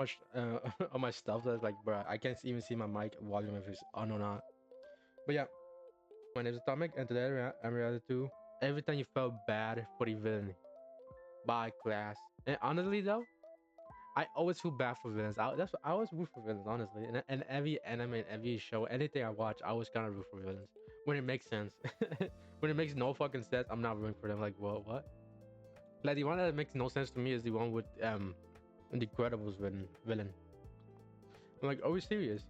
much on my stuff that's like, bro, I can't even see my mic volume if it's on or not. But yeah, my name is Atomic, and today I'm ready to every time you felt bad for the villain by class. And honestly though, I always feel bad for villains. That's what I always root for villains, honestly. And every anime, and every show, anything I watch, I always kind of root for villains when it makes sense. When it makes no fucking sense, I'm not rooting for them. Like, what? Like the one that makes no sense to me is the one with the Incredibles villain. I'm like, are we serious?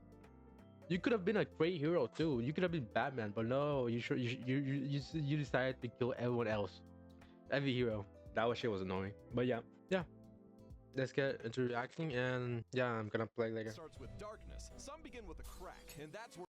You could have been a great hero too. You could have been Batman, but no, you decided to kill everyone else, every hero. That was shit was annoying. But yeah. Let's get into reacting, and yeah, I'm gonna play later. Starts with darkness. Some begin with a crack, and that's where.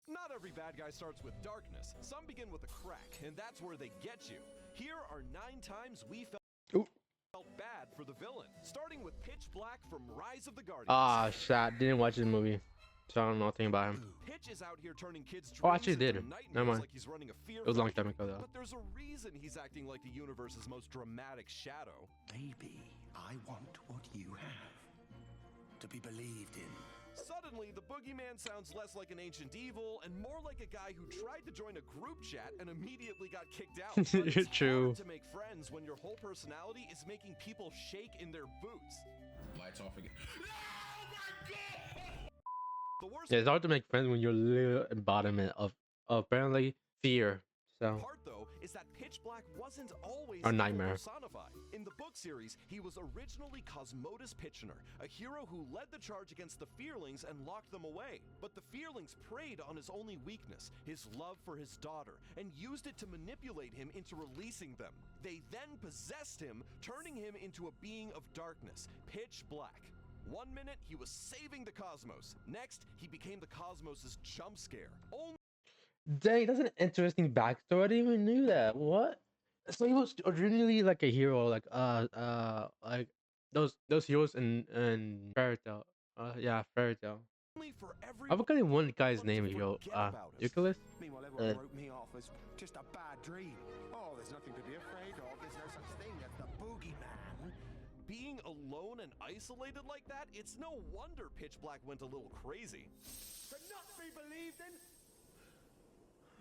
Not every bad guy starts with darkness. Some begin with a crack, and that's where they get you. Here are 9 times we Ooh. felt bad for the villain, starting with Pitch Black from Rise of the Guardians. Ah, shit, didn't watch the movie, so I don't know nothing about him. Pitch is out here turning kids' dreams Oh, actually into did. Never mind. like he's running a fear It was a long factory. time ago though. But there's a reason he's acting like the universe's most dramatic shadow. Maybe I want what you have. To be believed in. Suddenly, the boogeyman sounds less like an ancient evil and more like a guy who tried to join a group chat and immediately got kicked out. But it's True. hard to make friends when your whole personality is making people shake in their boots. Lights off again. The worst Yeah, it's hard to make friends when you're little embodiment of apparently fear. So part, though, is that Pitch Black wasn't always A evil nightmare. personified. In the book series, he was originally Cosmodus Pitchener, a hero who led the charge against the Fearlings and locked them away. But the Fearlings preyed on his only weakness, his love for his daughter, and used it to manipulate him into releasing them. They then possessed him, turning him into a being of darkness, Pitch Black. 1 minute, he was saving the cosmos. Next, he became the cosmos's jump scare. Only dang, that's an interesting backstory. I didn't even knew that. What? So he was originally like a hero, like those heroes in Fairy Tail. Yeah, Fairy Tail. for I everyone forgot one guy's name. to Yo, forget about him. Eucalyptus. Meanwhile, Uh, everyone wrote me off as just a bad dream. Oh, there's nothing to be afraid of. There's no such thing as the boogeyman. Being alone and isolated like that, it's no wonder Pitch Black went a little crazy. To not be believed in.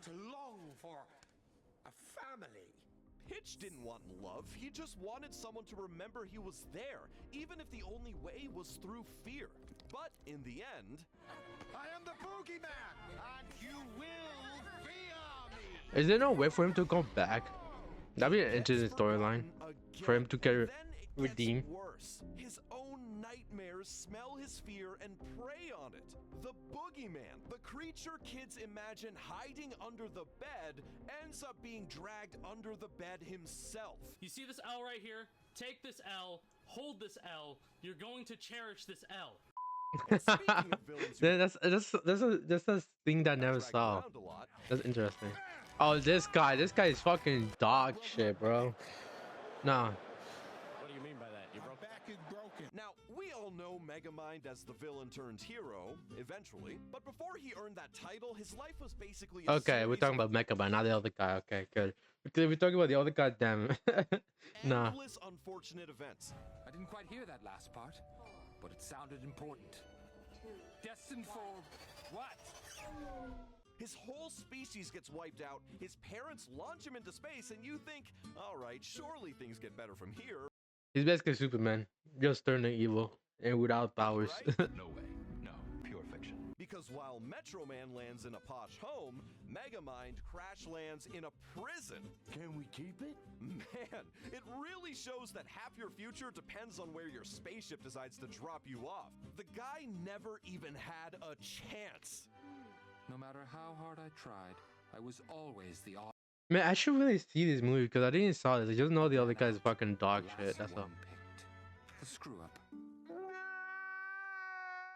To long for a family. Pitch didn't want love, he just wanted someone to remember he was there, even if the only way was through fear. But in the end, I am the boogeyman, and you will fear me. is there no way for him to come back? That'd be an interesting gets storyline forgotten for him again. to get Then it redeemed. gets worse. His own nightmares smell his fear and prey on it. The boogeyman, the creature kids imagine hiding under the bed, ends up being dragged under the bed himself. You see this L right here? Take this L, hold this L. You're going to cherish this L. And speaking of villains who Yeah, that's a thing that I never dragged saw. around a lot, That's interesting. Oh, this guy is fucking dog shit, bro. Nah. What do you mean by that? You broke Back is broken. now, we all know Megamind as the villain turned hero, eventually, but before he earned that title, his life was basically a Okay, we're series talking of about Mecha, not the other guy. Okay, good. Because we're talking about the other guy, damn. Nah. endless unfortunate events. I didn't quite hear that last part, but it sounded important. Destined for what? His whole species gets wiped out, his parents launch him into space, and you think, alright, surely things get better from here. He's basically Superman, just turning evil and without powers. Right? No way. No. Pure fiction. Because while Metro Man lands in a posh home, Megamind crash lands in a prison. Can we keep it? Man, it really shows that half your future depends on where your spaceship decides to drop you off. The guy never even had a chance. No matter how hard I tried, I was always the odd Man, I should really see this movie because I didn't saw this. I just know the other guy's fucking dog shit. last That's all. one picked. The screw up.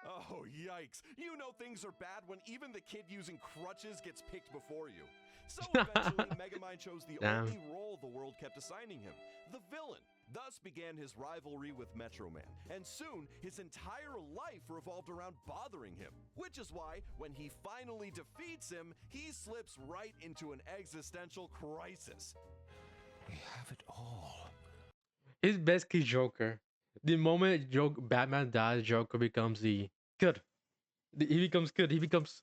Oh, yikes. You know things are bad when even the kid using crutches gets picked before you. So eventually, Megamind chose the Damn. only role the world kept assigning him, the villain. Thus began his rivalry with Metro Man, and soon his entire life revolved around bothering him. Which is why, when he finally defeats him, he slips right into an existential crisis. We have it all. He's basically Joker. The moment Batman dies, Joker becomes the good. He becomes good. He becomes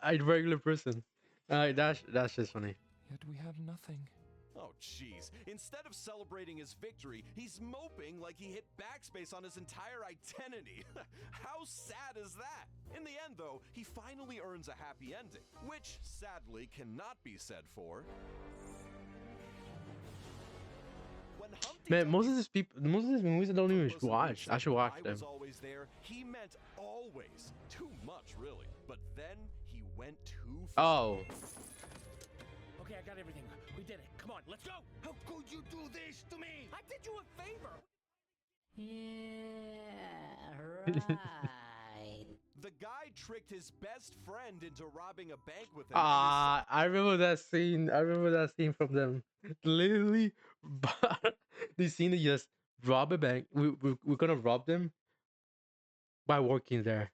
a regular person. That's just funny. Yet we have nothing. Oh, jeez. Instead of celebrating his victory, he's moping like he hit backspace on his entire identity. How sad is that? In the end, though, he finally earns a happy ending, which sadly cannot be said for. When Humpty Man, most of Dumpty these movies I don't even Puss in watch. Boots I should said watch I them. was always there, he meant always. Too much, really. But then he went too far. Oh, Okay, I got everything. We did it. Come on, let's go. How could you do this to me? I did you a favor. Yeah, right. The guy tricked his best friend into robbing a bank with him. I remember that scene. I remember that scene from them. Literally, the scene that just rob a bank. We're gonna rob them by working there.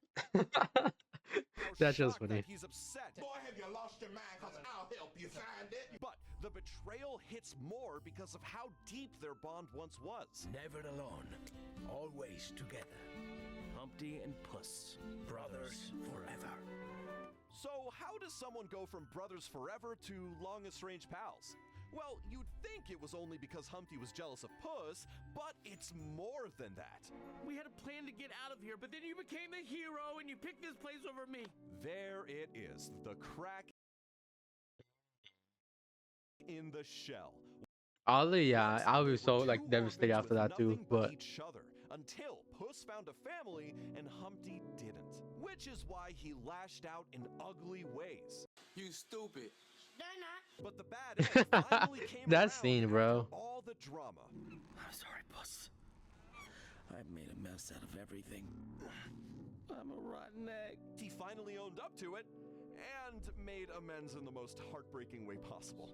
That's just funny. He's upset. Boy, have you lost your mind? Cause I'll help you find it. But the betrayal hits more because of how deep their bond once was. Never alone, always together. Humpty and Puss, brothers forever. So how does someone go from brothers forever to long estranged pals? Well, you'd think it was only because Humpty was jealous of Puss, but it's more than that. We had a plan to get out of here, but then you became the hero and you picked this place over me. There it is, the crack in the shell. Oddly, yeah, Once, I they was were so two like devastated orphans after with that too. nothing But each other until Puss found a family and Humpty didn't, which is why he lashed out in ugly ways. You stupid. But the bad end finally came That around scene, after bro. all the drama. I'm sorry, Puss. I've made a mess out of everything. I'm a rotten egg. He finally owned up to it and made amends in the most heartbreaking way possible.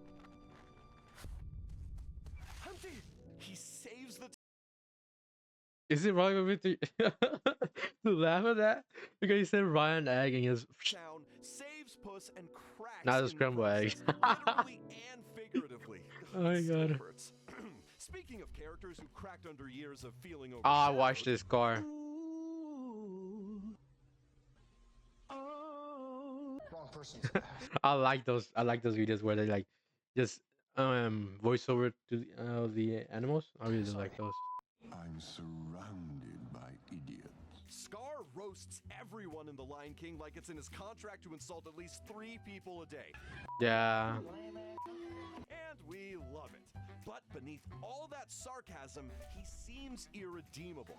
Humpty! He saves the is it wrong with me to laugh at that? Because he said Ryan egg and he was town, saves Puss, and cracks Not a in the scrambled egg. process, literally and figuratively. Oh my It still God. hurts. Speaking of characters who cracked under years of feeling Oh, I overshadowed, watched this car. Wrong person. I like those. I like those videos where they like just voiceover to the animals. I really do like those. I'm surrounded by idiots. Scar roasts everyone in The Lion King like it's in his contract to insult at least 3 people a day. Yeah. And we love it. But beneath all that sarcasm, he seems irredeemable.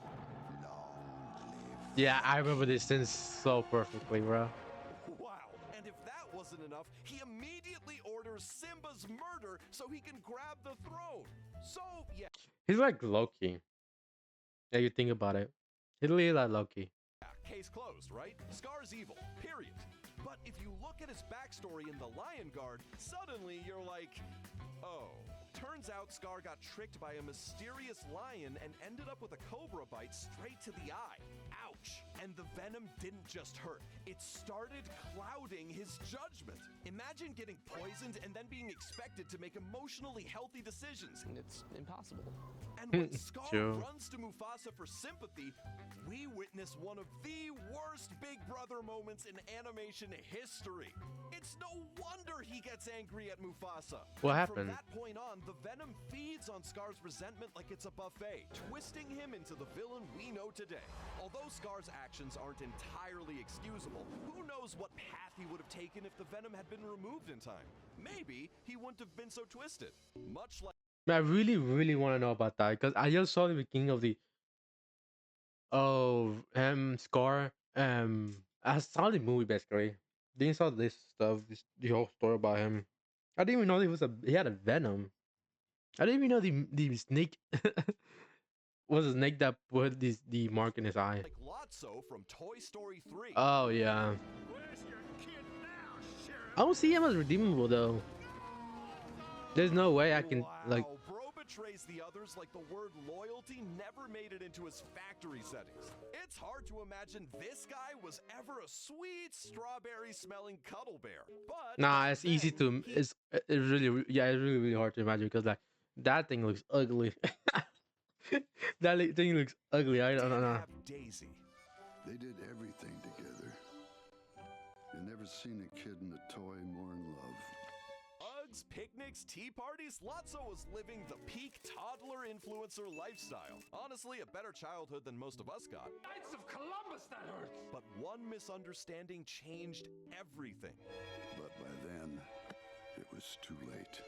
Yeah, I remember this scene so perfectly, bro. Wow. And if that wasn't enough, he immediately orders Simba's murder so he can grab the throne. So, yeah, He's like Loki. Yeah, you think about it. He's really like Loki. case closed, right? Scar's evil, period. But if you look at his backstory in The Lion Guard, suddenly you're like, oh. Turns out Scar got tricked by a mysterious lion and ended up with a cobra bite straight to the eye. Ouch. And the venom didn't just hurt, it started clouding his judgment. Imagine getting poisoned and then being expected to make emotionally healthy decisions. It's impossible. And when Scar True. runs to Mufasa for sympathy, we witness one of the worst Big Brother moments in animation history. It's no wonder he gets angry at Mufasa. What And happened? From that point on, the venom feeds on Scar's resentment like it's a buffet, twisting him into the villain we know today. Although Scar's actions aren't entirely excusable, who knows what path he would have taken if the venom had been removed in time? Maybe he wouldn't have been so twisted. Much like Man, I really, really want to know about that because I just saw the beginning of the Scar. I saw the movie basically. Then saw this stuff, the whole story about him. I didn't even know he had a venom. I didn't even know the snake was a snake that put the mark in his eye. Lotso from Toy Story 3. Oh yeah. Where's your kid now, Sheriff? I don't see him as redeemable though. There's no way I can like. Wow, Bro betrays the others like the word loyalty never made it into his factory settings. It's hard to imagine this guy was ever a sweet strawberry-smelling cuddle bear. But Nah, it's easy then to. It's really, yeah, it's really hard to imagine because like That thing looks ugly. Thing looks ugly. I don't Did know. have Daisy. They did everything together. You never seen a kid and a toy more in love. Hugs, picnics, tea parties, Lotso was living the peak toddler influencer lifestyle. Honestly, a better childhood than most of us got. Knights of Columbus, that hurts! But one misunderstanding changed everything. But by then, it was too late.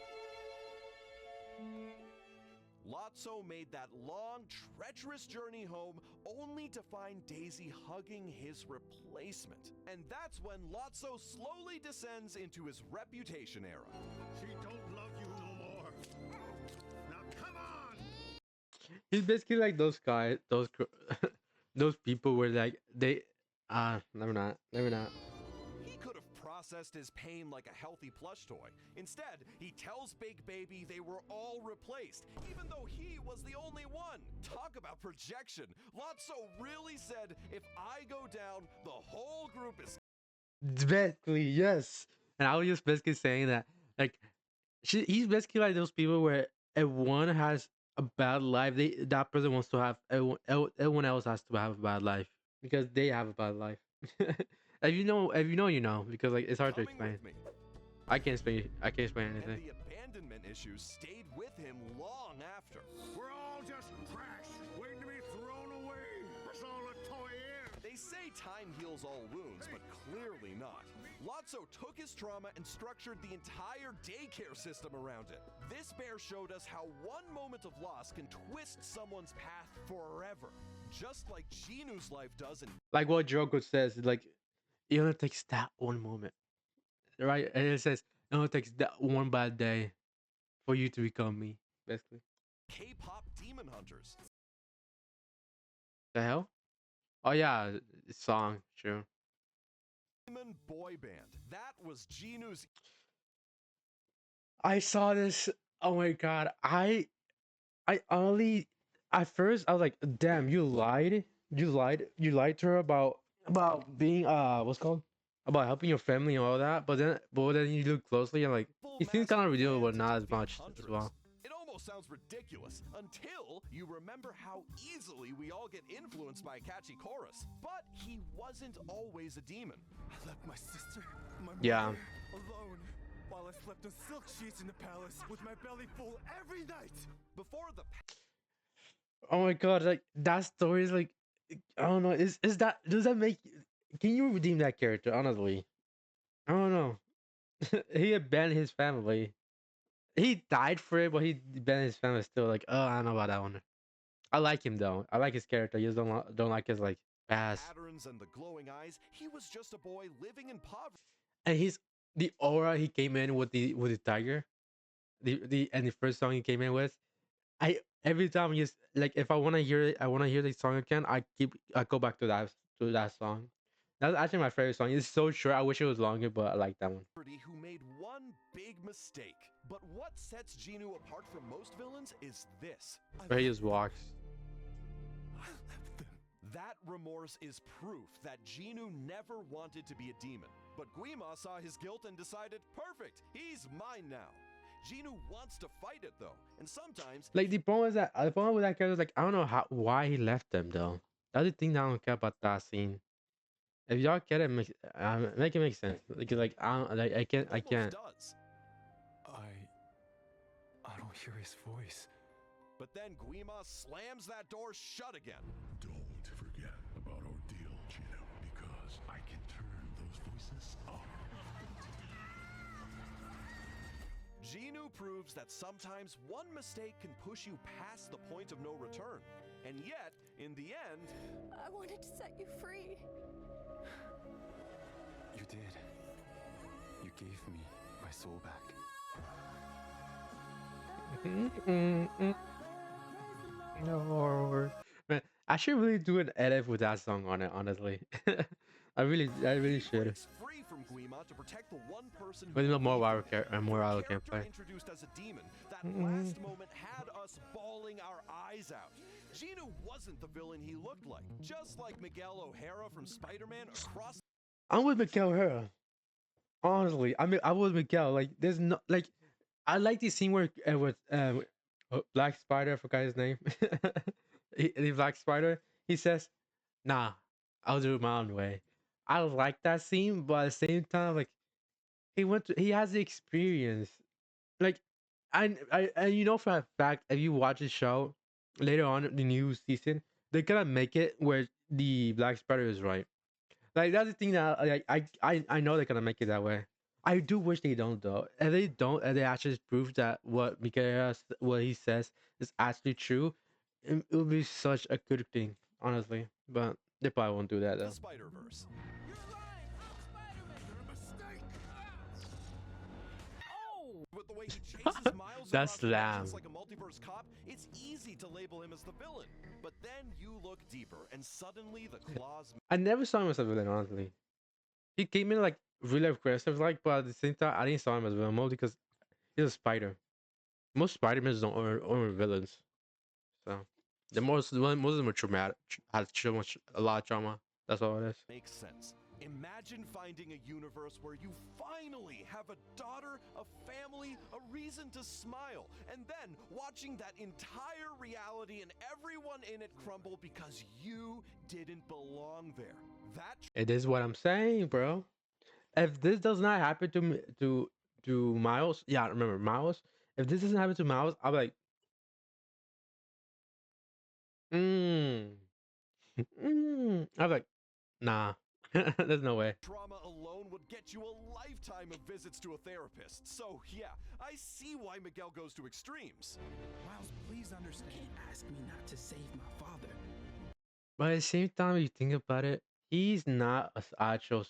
Lotso made that long, treacherous journey home only to find Daisy hugging his replacement. And that's when Lotso slowly descends into his reputation era. She don't love you no more. Now come on! He's basically like those guys, those people where like they never not. He could have processed his pain like a healthy plush toy. Instead, he tells Big Baby they were all replaced, even though he was the only one. Talk about projection. Lotso really said, if I go down, the whole group is... Basically, yes. And I was just basically saying that like he's basically like those people where if one has a bad life, that person wants to have everyone else has to have a bad life because they have a bad life. If you know, you know, because like it's hard to Coming explain. with me. I can't explain And anything. the abandonment issues stayed with him long after. We're all just trash, waiting to be thrown away. That's all a toy is. They say time heals all wounds, but clearly not. Lotso took his trauma and structured the entire daycare system around it. This bear showed us how one moment of loss can twist someone's path forever. Just like Ginu's life does in Like what Joko says, like it only takes that one moment, right? And it says it only takes that one bad day for you to become me, basically. K-pop Demon Hunters. The hell? Oh yeah, song, true. Demon Boy Band. That was Ginu's I saw this. Oh my god, I only at first I was like, damn, you lied, you lied to her about being what's it called about helping your family and all that. But then you look closely and like full it seems mask kind of redeemable, but band not to as defeat much as hunters. well. It almost sounds ridiculous until you remember how easily we all get influenced by a catchy chorus. But he wasn't always a demon. I left my sister, my Yeah. mother, alone while I slept on silk sheets in the palace with my belly full every night. Before the Oh my god, like that story is like I don't know. Is that does that make can you redeem that character? Honestly, I don't know. He abandoned his family. He died for it, but he abandoned his family still. Like, oh, I don't know about that one. I like him though. I like his character. I just don't like his like past. patterns and the glowing eyes, he was just a boy living in poverty. And the aura he came in with the tiger, the first song he came in with. I every time he's like if I want to hear it, I want to hear the song again. I go back to that song. That's actually my favorite song. It's so short. I wish it was longer, but I like that one. Who made one big mistake. But what sets Ginu apart from most villains is this. Where he just walks. I left them. That remorse is proof that Ginu never wanted to be a demon. But Guima saw his guilt and decided, perfect, he's mine now. Ginu wants to fight it though, and sometimes Like the problem with that character is like I don't know why he left them though. That's the thing that I don't care about that scene. If y'all get it, make it make sense. Like I don't like I can't. does. I don't hear his voice. But then Guima slams that door shut again. Don't forget about our deal, Gino, because I can turn those voices off. Ginu proves that sometimes one mistake can push you past the point of no return. And yet, in the end, I wanted to set you free. You did. You gave me my soul back. No, man, I should really do an edit with that song on it. Honestly, I really should. breaks free from Guima to protect the one person But no more wild the wild character gameplay. introduced as a demon. That last moment had us bawling our eyes out. Ginu wasn't the villain he looked like. Just like Miguel O'Hara from Spider-Man across. I'm with Miguel O'Hara. Honestly, I was Miguel. Like, there's no like, I like the scene where with Black Spider, I forgot his name. The Black Spider. He says, "Nah, I'll do it my own way." I like that scene, but at the same time, like he has the experience. Like, and you know for a fact, if you watch the show later on in the new season, they're gonna make it where the Black Spider is right. Like that's the thing that I know they're gonna make it that way. I do wish they don't though. And they don't, and they actually prove that what he says is actually true. It would be such a good thing, honestly. But they probably won't do that The though. Spider-Verse. With the way he chases Miles That's across dimensions lamb. like a multiverse cop, it's easy to label him as the villain. But then you look deeper, and suddenly the claws. I never saw him as a villain, honestly. He came in like really aggressive, like, but at the same time, I didn't saw him as a villain mostly because he's a spider. Most Spider-Mans don't are villains, so most of them are traumatic, has so much a lot of trauma. That's all it is. Makes sense. Imagine finding a universe where you finally have a daughter, a family, a reason to smile, and then watching that entire reality and everyone in it crumble because you didn't belong there. That It is what I'm saying, bro. If this does not happen to me, to Miles, yeah, remember Miles. If this doesn't happen to Miles, I'll be like, I'll be like, nah, there's no way. trauma alone would get you a lifetime of visits to a therapist. So, yeah, I see why Miguel goes to extremes. Miles, please understand. You can't ask me not to save my father. But at the same time, if you think about it, he's not an actual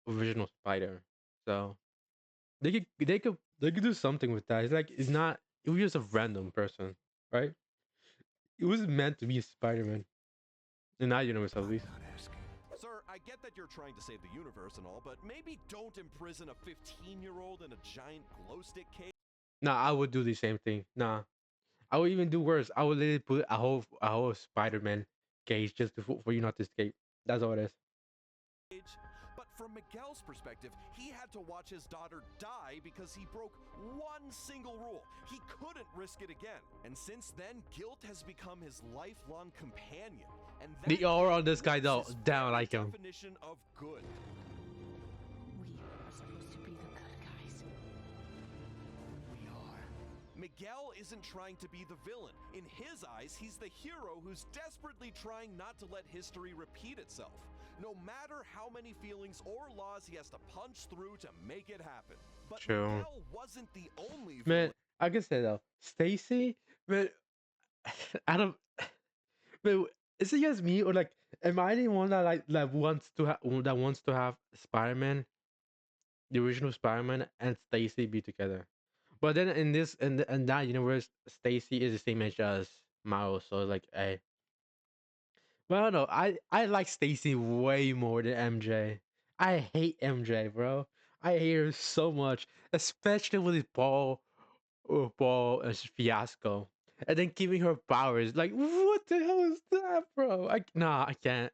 original Spider, so they could do something with that. It's like it's not. It was just a random person, right? It was meant to be Spider-Man in that universe, at least. Sir, I get that you're trying to save the universe and all, but maybe don't imprison a 15-year-old in a giant glow stick cage. Nah, I would do the same thing. Nah, I would even do worse. I would literally put a whole Spider-Man cage just for you not to escape. That's all it is. But from Miguel's perspective, he had to watch his daughter die because he broke one single rule. He couldn't risk it again. And since then, guilt has become his lifelong companion. And The aura on this guy though, damn, I like him. definition of good. We are supposed to be the good guys. We are. Miguel isn't trying to be the villain. In his eyes, he's the hero who's desperately trying not to let history repeat itself. No matter how many feelings or laws he has to punch through to make it happen. But True. Miguel wasn't the only Man, villain. I can say though, Stacy, man, I don't, man, is it just me or like, am I the one that wants to have Spider-Man, the original Spider-Man, and Stacy be together? But then in that universe, Stacy is the same age as Miles, so like, hey. Well, I don't know. I like Stacy way more than MJ. I hate MJ, bro. I hate her so much, especially with his ball fiasco, and then giving her powers. Like, what the hell is that, bro? I can't.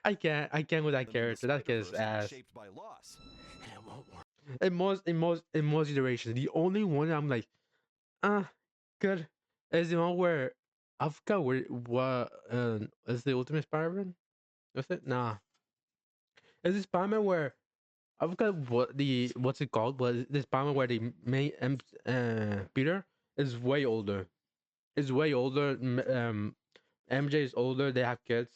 I can't with that character. That kid is ass. Shaped by loss. And it won't work. In most iterations, the only one I'm like, good, is the one where I forgot what is the Ultimate Spider-Man? Is it? Nah. Is this Spider-Man where I forgot what's it called? But this Spider-Man where the main Peter is way older. Is way older. MJ is older. They have kids.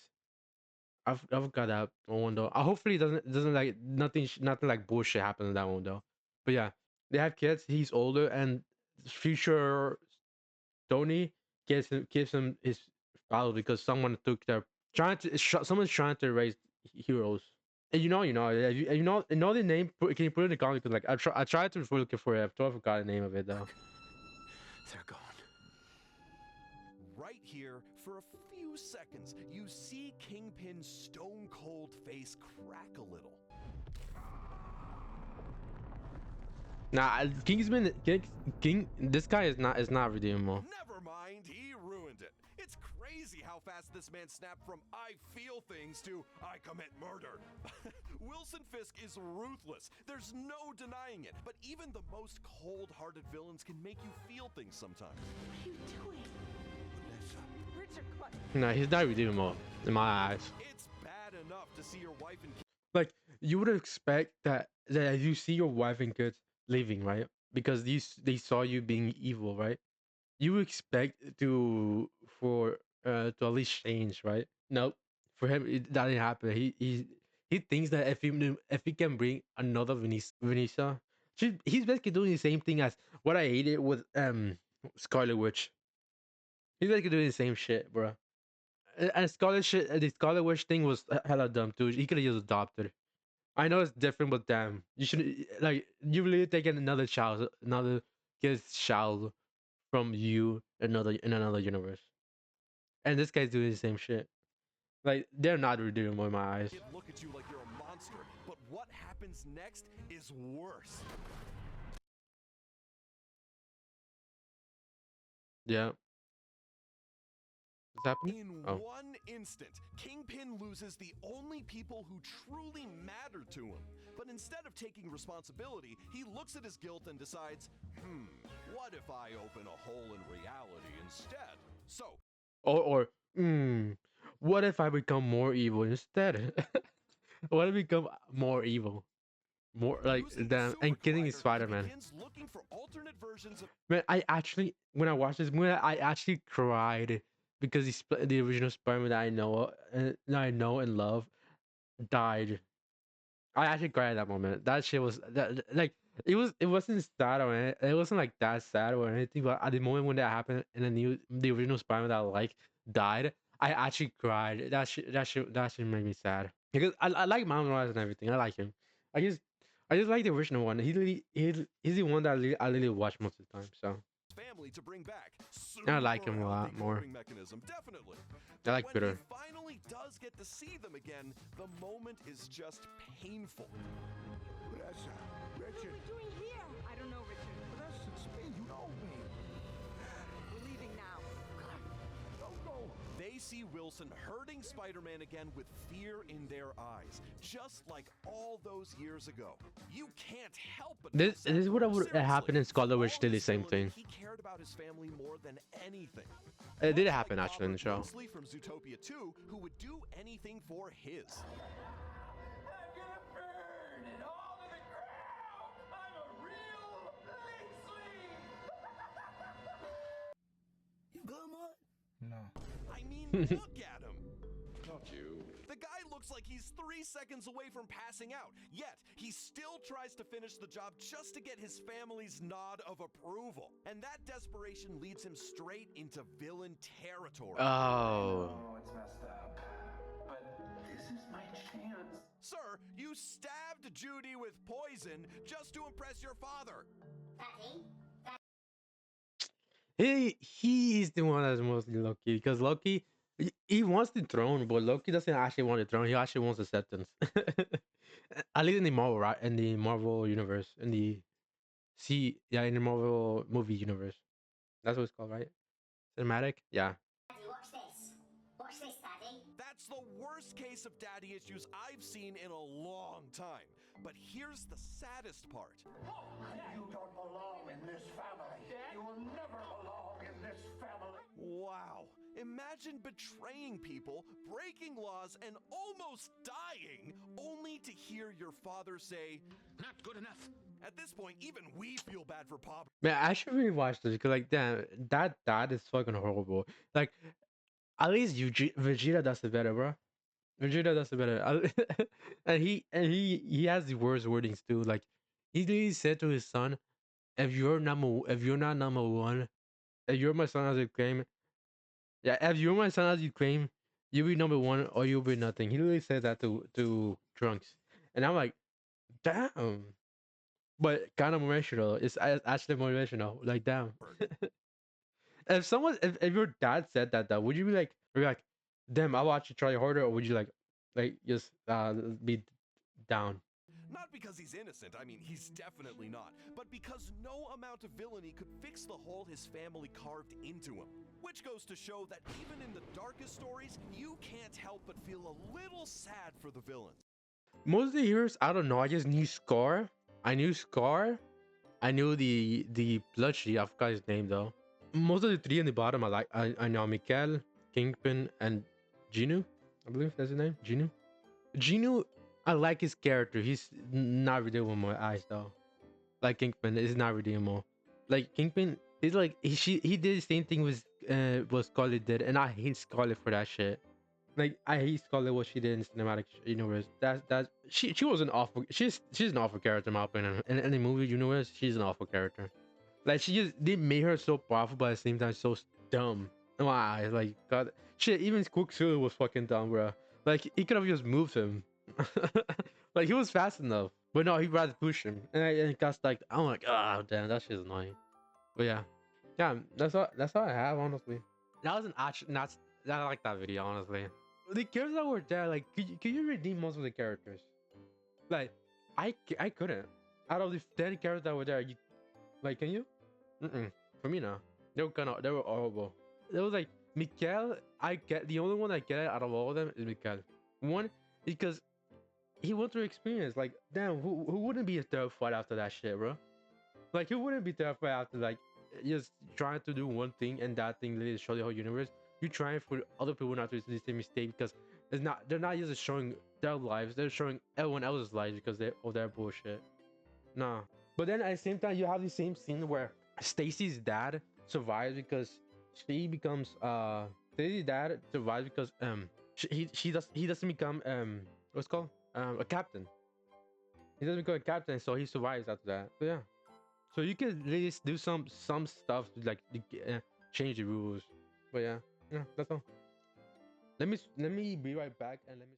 I forgot that one though. Hopefully it doesn't like nothing like bullshit happens in that one though. But yeah, they have kids. He's older, and future Tony gives him his power because someone took their someone's trying to raise heroes. And you know the name. Can you put it in the comments? Because like I tried to look for it. I totally forgot the name of it though. They're gone. Right here, for a few seconds, you see Kingpin's stone cold face crack a little. Nah, King. This guy is not redeemable. Never mind, he ruined it. It's crazy. crazy how fast this man snapped from I feel things to I commit murder. Wilson Fisk is ruthless. There's no denying it. But even the most cold-hearted villains can make you feel things sometimes. What are you doing? Vanessa. Richard, come on. No, he's not redeemable in my eyes. It's bad enough to see your wife and Like you would expect that you see your wife and kids leaving, right? Because they saw you being evil, right? You would expect to at least change, right? Nope. For him, that didn't happen. He thinks that if he can bring another Venetia, he's basically doing the same thing as what I hated with Scarlet Witch. He's basically doing the same shit, bro. And the Scarlet Witch thing was hella dumb too. He could have just adopted. I know it's different, but damn, you should like you really taking another kid's child from you in another universe, and this guy's doing the same shit. Like they're not redeemable in my eyes. look at you like you're a monster, but what happens next is worse. Yeah. What's happening? In Oh. one instant, Kingpin loses the only people who truly matter to him. But instead of taking responsibility, he looks at his guilt and decides, what if I open a hole in reality instead? So, What if I become more evil instead? What if I become more evil? More like damn, and killing Spider-Man. begins looking for alternate versions of Man, I actually when I watched this movie, I actually cried because the original Spider-Man that I know and love died. I actually cried at that moment. That shit was like it wasn't sad or it wasn't like that sad or anything. But at the moment when that happened and the original Spider-Man that I like died, I actually cried. That shit made me sad because I like Miles Morales and everything. I like him. I just like the original one. He's the one that I really watch most of the time. So family to bring back. I like him a Super lot healthy more. coping mechanism, definitely. I like When Peter. he finally does get to see them again, the moment is just painful. Vanessa. Richard. What are you doing here? I don't know, Richard. Vanessa, it's me. You know me. We're leaving now. Don't go. They see Wilson hurting Spider-Man again with fear in their eyes, just like all those years ago. You can't help but feel This sad is what for him. would happen in Seriously, Scarlet Witch all did the this same villainy, thing. He cared about his family more than anything. It did Much happen like actually in the show. Robert Mosley from Zootopia 2, who would do anything for his. I'm gonna burn it all to the ground! I'm a real You good, Mud? No. I mean, look at him. Not you. The guy looks like he's 3 seconds away from passing out, yet he still tries to finish the job just to get his family's nod of approval. And that desperation leads him straight into villain territory. Oh. It's messed up. But this is my chance. Sir, you stabbed Judy with poison just to impress your father. He's the one that's mostly Loki because Loki he wants the throne, but Loki doesn't actually want the throne. He actually wants acceptance. At least in the Marvel, right? In the Marvel universe, in the in the Marvel movie universe. That's what it's called, right? Cinematic, yeah. Watch this. Watch this, Daddy. That's the worst case of daddy issues I've seen in a long time. But here's the saddest part. You don't belong in this family. You will never belong in this family. Wow. Imagine betraying people, breaking laws, and almost dying, only to hear your father say, Not good enough. At this point, even we feel bad for Pop. Man, I should really watch this because like damn, that is fucking horrible. Like at least Vegeta does it better, bro. Vegeta does it better. and he has the worst wordings too. Like he literally said to his son, if you're not number one, if you're my son as you claim, yeah, if you're my son as you claim, you'll be number one or you'll be nothing. He literally said that to Trunks. And I'm like, damn. But kind of motivational. It's actually motivational. Like damn. If your dad said that, would you be like, damn, I'll actually try harder, or would you like just be down? Not because he's innocent, I mean, he's definitely not, but because no amount of villainy could fix the hole his family carved into him. Which goes to show that even in the darkest stories, you can't help but feel a little sad for the villains. Most of the heroes, I don't know. I just knew Scar. I knew Scar. I knew the Bloodshot. I forgot his name though. Most of the three in the bottom, I know Mikhail, Kingpin, and Genu. I believe that's his name. Genu. Genu, I like his character. He's not redeemable in my eyes though. Like Kingpin is not redeemable. Like Kingpin, he's like he did the same thing with what Scarlet did, and I hate Scarlet for that shit. Like I hate Scarlet what she did in cinematic universe. That's she was an awful she's an awful character in my opinion. In the movie universe, she's an awful character. Like they made her so powerful, but at the same time so dumb. In my eyes, like God, shit. Even Quicksilver was fucking dumb, bro. Like he could have just moved him. Like he was fast enough, but no, he'd rather push him. And it got like I'm like, oh damn, that shit's annoying. But yeah, that's all I have honestly. That was an actually not. I like that video honestly. The characters that were there, like, could you redeem most of the characters? Like, I couldn't. Out of the 10 characters that were there, like, can you? For me, no. They were horrible. It was like Mikhail. I get the only one I get out of all of them is Mikhail. One because he went through experience. Like, damn, who wouldn't be terrified after that shit, bro? Like, who wouldn't be terrified after like just trying to do one thing and that thing literally show the whole universe? You're trying for other people not to do the same mistake because they're not just showing their lives, they're showing everyone else's lives because of their bullshit. Nah. But then at the same time, you have the same scene where Stacy's dad survives because Stacy's dad survives because he doesn't become what's it called a captain. He doesn't become a captain, so he survives after that. So yeah. So you can really do some stuff to like change the rules. But yeah, that's all. Let me be right back and let me